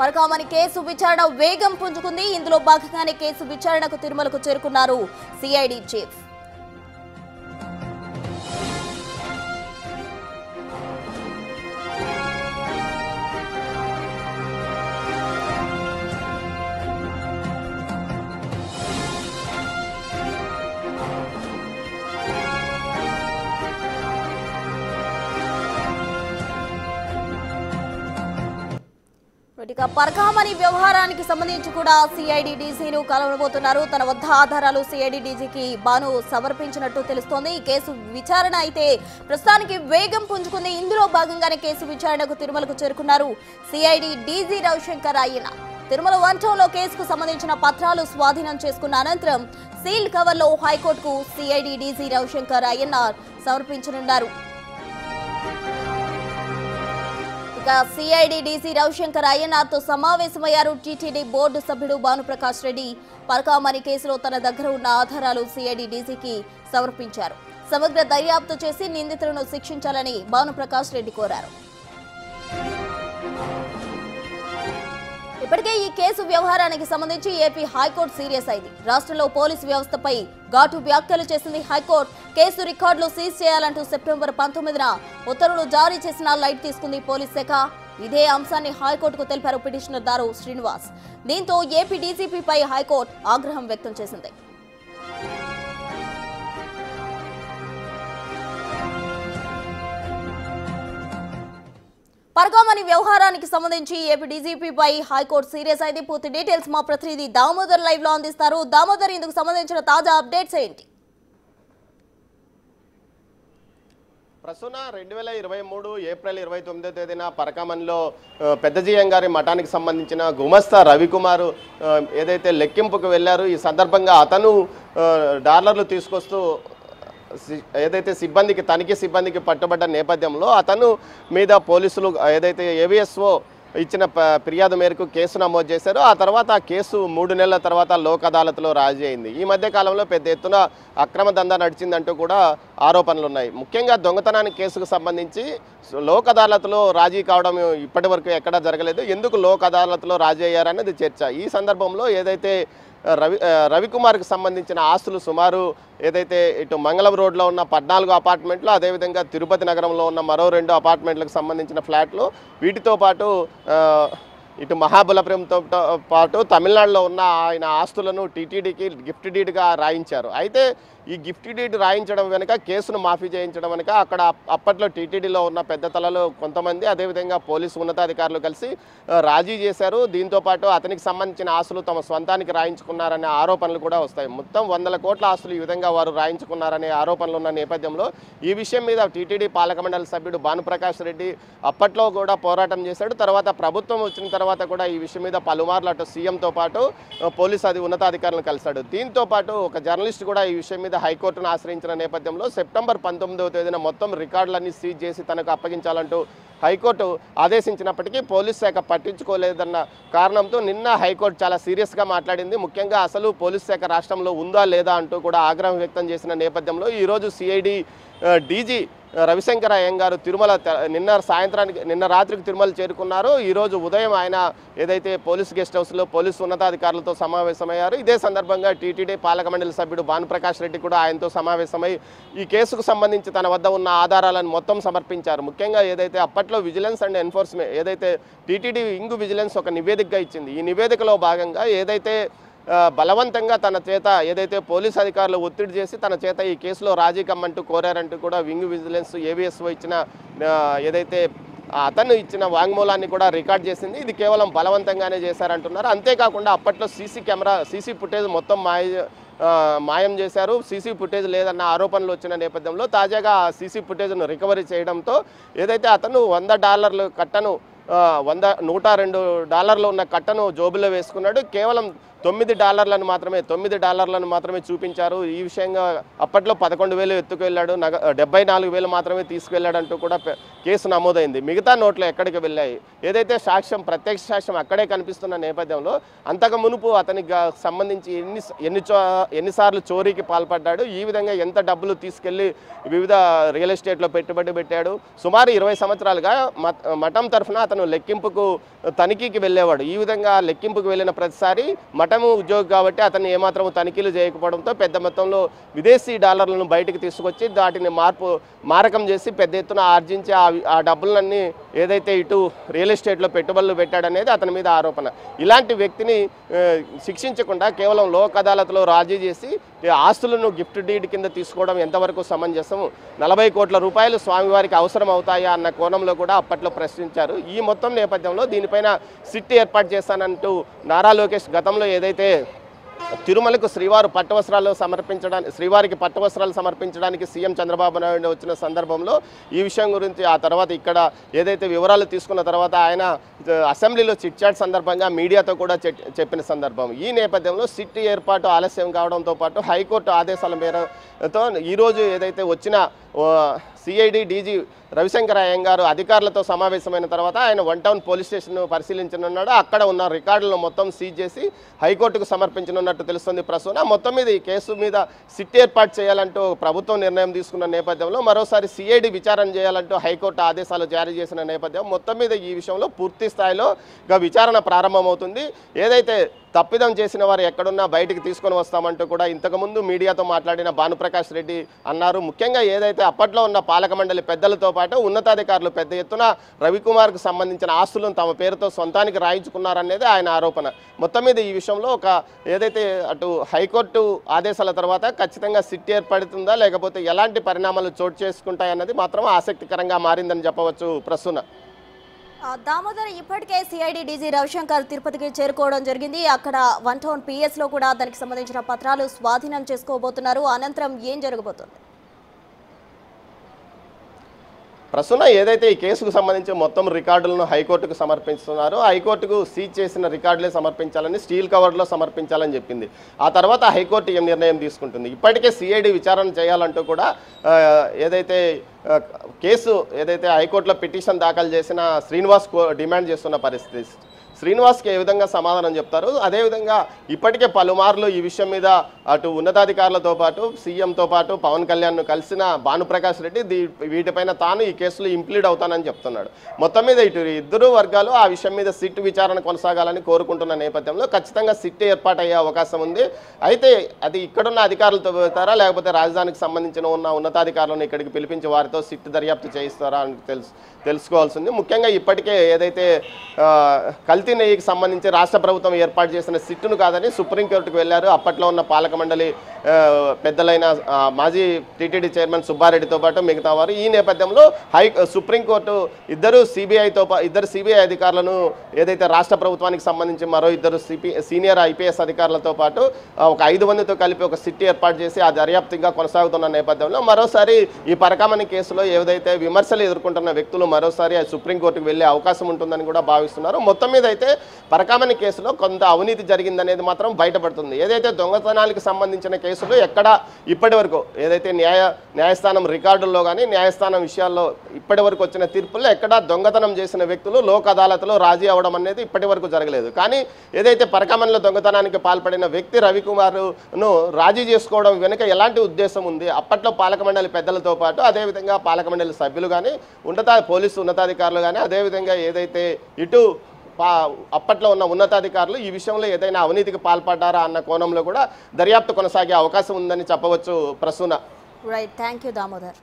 Parakamani case విచారణ వేగం పుంజుకుంది. ఇందులో భాగంగానే కేసు విచారణకు తిరుమలకు చేరుకున్నారు సిఐడి చీఫ్. పరకామణి వ్యవహారానికి సంబంధించి కూడా సిఐడి డీజీను కలవబోతున్నారు. తన వద్ద ఆధారాలు సిఐడి డీజీకి బాను సమర్పించినట్టు తెలుస్తోంది. ఈ కేసు విచారణ అయితే ప్రస్తుతానికి వేగం పుంజుకుంది. ఇందులో భాగంగానే కేసు విచారణకు తిరుమలకు చేరుకున్నారు సిఐడి డీజీ రవిశంకర్ అయ్యన. తిరుమల వంటంలో కేసుకు సంబంధించిన పత్రాలు స్వాధీనం చేసుకున్న అనంతరం సీల్డ్ కవర్లో హైకోర్టుకు సిఐడి డీజీ రవిశంకర్ అయ్యన సమర్పించనున్నారు. సిఐడి డీసీ రవిశంకర్ అయ్యనార్తో సమావేశమయ్యారు టీటీడీ బోర్డు సభ్యుడు భానుప్రకాష్ రెడ్డి. పరకామణి కేసులో తన దగ్గర ఉన్న ఆధారాలు సిఐడి డీసీకి సమర్పించారు. సమగ్ర దర్యాప్తు చేసి నిందితులను శిక్షించాలని భానుప్రకాష్ రెడ్డి కోరారు. ఇప్పటికే ఈ కేసు వ్యవహారానికి సంబంధించి ఏపీ హైకోర్టు సీరియస్ అయింది. రాష్ట్రంలో పోలీసు వ్యవస్థపై ఘాటు వ్యాఖ్యలు చేసింది హైకోర్టు. కేసు రికార్డులు సీజ్ చేయాలంటూ సెప్టెంబర్ 19న ఉత్తర్వులు జారీ చేసిన లైట్ తీసుకుంది పోలీస్ శాఖ. ఇదే అంశాన్ని హైకోర్టుకు తెలిపారు పిటిషనర్ దారు శ్రీనివాస్. దీంతో ఏపీ డీజీపీపై హైకోర్టు ఆగ్రహం వ్యక్తం చేసింది. పరకామణి వ్యవహారానికి సంబంధించి ఏపీ డీజీపీపై హైకోర్టు సీరియస్ అయింది. పూర్తి డీటెయిల్స్ మా ప్రతినిధి దామోదర్ లైవ్ లో అందిస్తారు. దామోదర్, ఇందుకు సంబంధించిన తాజా అప్డేట్స్ ఏంటి? ప్రస్తుత 2023 ఏప్రిల్ 29వ తేదీన పరకామణిలో పెద్దజీయం గారి మఠానికి సంబంధించిన గుమస్తా రవికుమార్ ఏదైతే లెక్కింపుకు వెళ్ళారు. ఈ సందర్భంగా అతను డాలర్లు తీసుకొస్తూ ఏదైతే తనిఖీ సిబ్బందికి పట్టుబడ్డ నేపథ్యంలో అతను మీద పోలీసులు ఏదైతే ఏవిఎస్ఓ ఇచ్చిన ఫిర్యాదు మేరకు కేసు నమోదు చేశారు. ఆ తర్వాత ఆ కేసు 3 నెలల తర్వాత లోక్ అదాలత్లో రాజీ అయింది. ఈ మధ్య కాలంలో పెద్ద ఎత్తున అక్రమ దందా నడిచిందంటూ కూడా ఆరోపణలు ఉన్నాయి. ముఖ్యంగా దొంగతనానికి కేసుకు సంబంధించి లోక్ అదాలత్లో రాజీ కావడం ఇప్పటి వరకు ఎక్కడా జరగలేదు. ఎందుకు లోక్ అదాలత్లో రాజీ అయ్యారనేది చర్చ. ఈ సందర్భంలో ఏదైతే రవికుమార్కి సంబంధించిన ఆస్తులు సుమారు ఏదైతే ఇటు మంగళం రోడ్లో ఉన్న 14 అపార్ట్మెంట్లు, అదేవిధంగా తిరుపతి నగరంలో ఉన్న మరో 2 అపార్ట్మెంట్లకు సంబంధించిన ఫ్లాట్లు, వీటితో పాటు ఇటు మహాబలపురంతో పాటు తమిళనాడులో ఉన్న ఆయన ఆస్తులను టీటీడీకి గిఫ్ట్ డీడ్గా రాయించారు. అయితే ఈ గిఫ్ట్ డీడ్ రాయించడం వెనుక కేసును మాఫీ చేయించడం వెనుక అక్కడ అప్పట్లో టీటీడీలో ఉన్న పెద్ద తలలు కొంతమంది, అదేవిధంగా పోలీసు ఉన్నతాధికారులు కలిసి రాజీ చేశారు. దీంతోపాటు అతనికి సంబంధించిన ఆస్తులు తమ స్వంతానికి రాయించుకున్నారనే ఆరోపణలు కూడా వస్తాయి. మొత్తం 100 కోట్ల ఆస్తులు ఈ విధంగా వారు రాయించుకున్నారనే ఆరోపణలు ఉన్న నేపథ్యంలో ఈ విషయం మీద టీటీడీ పాలక మండలి సభ్యుడు భానుప్రకాష్ రెడ్డి అప్పట్లో కూడా పోరాటం చేశాడు. తర్వాత ప్రభుత్వం వచ్చిన తర్వాత కూడా ఈ విషయం మీద పలుమార్లు అటు సీఎంతో పాటు పోలీసు ఉన్నతాధికారులను కలిశాడు. దీంతో పాటు ఒక జర్నలిస్ట్ కూడా ఈ విషయం మీద హైకోర్టును ఆశ్రయించిన నేపథ్యంలో సెప్టెంబర్ 19వ తేదీన మొత్తం రికార్డులన్నీ సీజ్ చేసి తనకు అప్పగించాలంటూ హైకోర్టు ఆదేశించినప్పటికీ పోలీస్ శాఖ పట్టించుకోలేదన్న కారణంతో నిన్న హైకోర్టు చాలా సీరియస్గా మాట్లాడింది. ముఖ్యంగా అసలు పోలీస్ శాఖ రాష్ట్రంలో ఉందా లేదా అంటూ కూడా ఆగ్రహం వ్యక్తం చేసిన నేపథ్యంలో ఈరోజు సిఐడి డీజీ రవిశంకర్ అయ్యంగారు నిన్న రాత్రికి తిరుమల చేరుకున్నారు. ఈరోజు ఉదయం ఆయన ఏదైతే పోలీస్ గెస్ట్ హౌస్లో పోలీసు ఉన్నతాధికారులతో సమావేశమయ్యారు. ఇదే సందర్భంగా టీటీడీ పాలక మండలి సభ్యుడు భానుప్రకాష్ రెడ్డి కూడా ఆయనతో సమావేశమై ఈ కేసుకు సంబంధించి తన వద్ద ఉన్న ఆధారాలను మొత్తం సమర్పించారు. ముఖ్యంగా ఏదైతే అప్పట్లో విజిలెన్స్ అండ్ ఎన్ఫోర్స్మెంట్ ఏదైతే టీటీడీ ఇంగు విజిలెన్స్ ఒక నివేదికగా ఇచ్చింది. ఈ నివేదికలో భాగంగా ఏదైతే బలవంతంగా తన చేత ఏదైతే పోలీస్ అధికారులు ఒత్తిడి చేసి తన చేత ఈ కేసులో రాజీ కమ్మంటూ కోరారంటూ కూడా వింగ్ విజిలెన్స్ ఏవిఎస్ఓ ఇచ్చిన ఏదైతే అతను ఇచ్చిన వాంగ్మూలాన్ని కూడా రికార్డ్ చేసింది. ఇది కేవలం బలవంతంగానే చేశారంటున్నారు. అంతేకాకుండా అప్పట్లో సీసీ ఫుటేజ్ మొత్తం మాయం చేశారు. సీసీ ఫుటేజ్ లేదన్న ఆరోపణలు వచ్చిన నేపథ్యంలో తాజాగా సీసీ ఫుటేజ్ను రికవరీ చేయడంతో ఏదైతే అతను $100 కట్టను $102 ఉన్న కట్టను జోబులో వేసుకున్నాడు. కేవలం $9 మాత్రమే చూపించారు. ఈ విషయంగా అప్పట్లో 11,000 ఎత్తుకెళ్ళాడు, 74,000 మాత్రమే తీసుకెళ్లాడంటూ కూడా కేసు నమోదైంది. మిగతా నోట్లు ఎక్కడికి వెళ్ళాయి? ఏదైతే ప్రత్యక్ష సాక్ష్యం అక్కడే కనిపిస్తున్న నేపథ్యంలో అంతకు మునుపు అతనికి సంబంధించి ఎన్నిసార్లు చోరీకి పాల్పడ్డాడు, ఈ విధంగా ఎంత డబ్బులు తీసుకెళ్లి వివిధ రియల్ ఎస్టేట్లో పెట్టుబడి పెట్టాడు. సుమారు 20 సంవత్సరాలుగా మఠం తరఫున అతను లెక్కింపుకు తనిఖీకి వెళ్ళేవాడు. ఈ విధంగా లెక్కింపుకు వెళ్ళిన ప్రతిసారి మఠము ఉద్యోగి కాబట్టి అతన్ని ఏమాత్రం తనిఖీలు చేయకపోవడంతో పెద్ద మొత్తంలో విదేశీ డాలర్లను బయటికి తీసుకొచ్చి వాటిని మారకం చేసి పెద్ద ఎత్తున ఆర్జించి ఆ డబ్బులన్నీ ఏదైతే ఇటు రియల్ ఎస్టేట్లో పెట్టుబడులు పెట్టాడనేది అతని మీద ఆరోపణ. ఇలాంటి వ్యక్తిని శిక్షించకుండా కేవలం లోక్ అదాలత్లో రాజీ చేసి ఆస్తులను గిఫ్ట్ డీడ్ కింద తీసుకోవడం ఎంతవరకు సమంజసం? 40 కోట్ల రూపాయలు స్వామివారికి అవసరం అవుతాయా అన్న కోణంలో కూడా అప్పట్లో ప్రశ్నించారు. ఈ మొత్తం నేపథ్యంలో దీనిపైన సిట్ ఏర్పాటు చేస్తానంటూ నారా లోకేష్ గతంలో ఏదైతే తిరుమలకు శ్రీవారికి పట్టువస్త్రాలు సమర్పించడానికి సీఎం చంద్రబాబు నాయుడు వచ్చిన సందర్భంలో ఈ విషయం గురించి ఆ తర్వాత ఇక్కడ ఏదైతే వివరాలు తీసుకున్న తర్వాత ఆయన అసెంబ్లీలో చిట్ చాట్ సందర్భంగా మీడియాతో కూడా చెప్పిన సందర్భం. ఈ నేపథ్యంలో సిట్ ఏర్పాటు ఆలస్యం కావడంతో పాటు హైకోర్టు ఆదేశాల మేరతో ఈరోజు ఏదైతే వచ్చిన సిఐడి డీజీ రవిశంకర్ అయ్యంగారు అధికారులతో సమావేశమైన తర్వాత ఆయన 1 టౌన్ పోలీస్ స్టేషన్ పరిశీలించనున్నాడు. అక్కడ ఉన్న రికార్డులను మొత్తం సీజ్ చేసి హైకోర్టుకు సమర్పించనున్నట్టు తెలుస్తుంది. ప్రస్తుతం మొత్తం మీద ఈ కేసు మీద సిట్ ఏర్పాటు చేయాలంటూ ప్రభుత్వం నిర్ణయం తీసుకున్న నేపథ్యంలో మరోసారి సిఐడి విచారణ చేయాలంటూ హైకోర్టు ఆదేశాలు జారీ చేసిన నేపథ్యం మొత్తం మీద ఈ విషయంలో పూర్తి స్థాయిలో విచారణ ప్రారంభమవుతుంది. ఏదైతే తప్పిదం చేసిన వారు ఎక్కడున్నా బయటికి తీసుకొని వస్తామంటూ కూడా ఇంతకుముందు మీడియాతో మాట్లాడిన భానుప్రకాష్ రెడ్డి అన్నారు. ముఖ్యంగా ఏదైతే అప్పట్లో ఉన్న పాలక మండలి పెద్దలతో పాటు ఉన్నతాధికారులు పెద్ద ఎత్తున రవికుమార్కు సంబంధించిన ఆస్తులను తమ పేరుతో సొంతానికి రాయించుకున్నారనేది ఆయన ఆరోపణ. మొత్తం మీద ఈ విషయంలో ఏదైతే అటు హైకోర్టు ఆదేశాల తర్వాత ఖచ్చితంగా సిట్ ఏర్పడుతుందా లేకపోతే ఎలాంటి పరిణామాలు చోటు చేసుకుంటాయన్నది మాత్రం ఆసక్తికరంగా మారిందని చెప్పవచ్చు. ప్రస్తుతం దామోదర్, ఇప్పటికే సిఐడి డీజీ రవిశంకర్ తిరుపతికి చేరుకోవడం జరిగింది. అక్కడ 1 టౌన్ పిఎస్లో కూడా దానికి సంబంధించిన పత్రాలు స్వాధీనం చేసుకోబోతున్నారు. అనంతరం ఏం జరగబోతుంది? ప్రస్తుతం ఏదైతే ఈ కేసుకు సంబంధించి మొత్తం రికార్డులను హైకోర్టుకు సమర్పిస్తున్నారో హైకోర్టుకు సీజ్ చేసిన రికార్డులే సమర్పించాలని, స్టీల్ కవర్లో సమర్పించాలని చెప్పింది. ఆ తర్వాత హైకోర్టు ఏం నిర్ణయం తీసుకుంటుంది? ఇప్పటికే సిఐడి విచారణ చేయాలంటూ కూడా ఏదైతే కేసు ఏదైతే హైకోర్టులో పిటిషన్ దాఖలు చేసిన శ్రీనివాస్ డిమాండ్ చేస్తున్న పరిస్థితి. శ్రీనివాస్కి ఏ విధంగా సమాధానం చెప్తారు? అదేవిధంగా ఇప్పటికే పలుమార్లు ఈ విషయం మీద అటు ఉన్నతాధికారులతో పాటు సీఎంతో పాటు పవన్ కళ్యాణ్ను కలిసిన భానుప్రకాష్ రెడ్డి వీటిపైన తాను ఈ కేసులో ఇంప్లీడ్ అవుతానని చెప్తున్నాడు. మొత్తం మీద ఇటు ఇద్దరు వర్గాలు ఆ విషయం మీద సిట్ విచారణ కొనసాగాలని కోరుకుంటున్న నేపథ్యంలో ఖచ్చితంగా సిట్ ఏర్పాటయ్యే అవకాశం ఉంది. అయితే అది ఇక్కడున్న అధికారులతో వెళ్తారా లేకపోతే రాజధానికి సంబంధించిన ఉన్నతాధికారులను ఇక్కడికి పిలిపించి వారితో సిట్ దర్యాప్తు చేయిస్తారా అని తెలుసుకోవాల్సింది. ముఖ్యంగా ఇప్పటికే ఏదైతే కల్తీ నెయ్యికి సంబంధించి రాష్ట్ర ప్రభుత్వం ఏర్పాటు చేసిన సిట్టును కాదని సుప్రీంకోర్టుకు వెళ్లారు. అప్పట్లో ఉన్న పాలక మండలి పెద్దలైన మాజీ టీటీడీ చైర్మన్ సుబ్బారెడ్డితో పాటు మిగతా వారు. ఈ నేపథ్యంలో సుప్రీంకోర్టు ఇద్దరు సిబిఐ అధికారులను ఏదైతే రాష్ట్ర ప్రభుత్వానికి సంబంధించి మరో 2 సీనియర్ ఐపీఎస్ అధికారులతో పాటు ఒక 5 మందితో కలిపి ఒక సిట్ ఏర్పాటు చేసి ఆ దర్యాప్తుగా కొనసాగుతున్న నేపథ్యంలో మరోసారి ఈ పరకామణి కేసులో ఏదైతే విమర్శలు ఎదుర్కొంటున్న వ్యక్తులు మరోసారి సుప్రీంకోర్టుకు వెళ్లే అవకాశం ఉంటుందని కూడా భావిస్తున్నారు. మొత్తం మీద అయితే పరకామణి కేసులో కొంత అవినీతి జరిగిందనేది మాత్రం బయటపడుతుంది. ఏదైతే దొంగతనానికి సంబంధించిన కేసులు ఎక్కడ ఇప్పటి వరకు ఏదైతే న్యాయస్థానం రికార్డుల్లో కానీ న్యాయస్థానం విషయాల్లో ఇప్పటి వరకు వచ్చిన తీర్పుల్లో ఎక్కడ దొంగతనం చేసిన వ్యక్తులు లోక్ అదాలత్లో రాజీ అవ్వడం అనేది ఇప్పటి వరకు జరగలేదు. కానీ ఏదైతే పరకామణిలో దొంగతనానికి పాల్పడిన వ్యక్తి రవికుమార్ను రాజీ చేసుకోవడం వెనుక ఎలాంటి ఉద్దేశం ఉంది? అప్పట్లో పాలక మండలి పెద్దలతో పాటు అదేవిధంగా పాలక మండలి సభ్యులు కానీ పోలీసు ఉన్నతాధికారులు కానీ అదేవిధంగా ఏదైతే ఇటు అప్పట్లో ఉన్న ఉన్నతాధికారులు ఈ విషయంలో ఏదైనా అవినీతికి పాల్పడ్డారా అన్న కోణంలో కూడా దర్యాప్తు కొనసాగే అవకాశం ఉందని చెప్పవచ్చు. Prasuna. Right, thank you Damodar.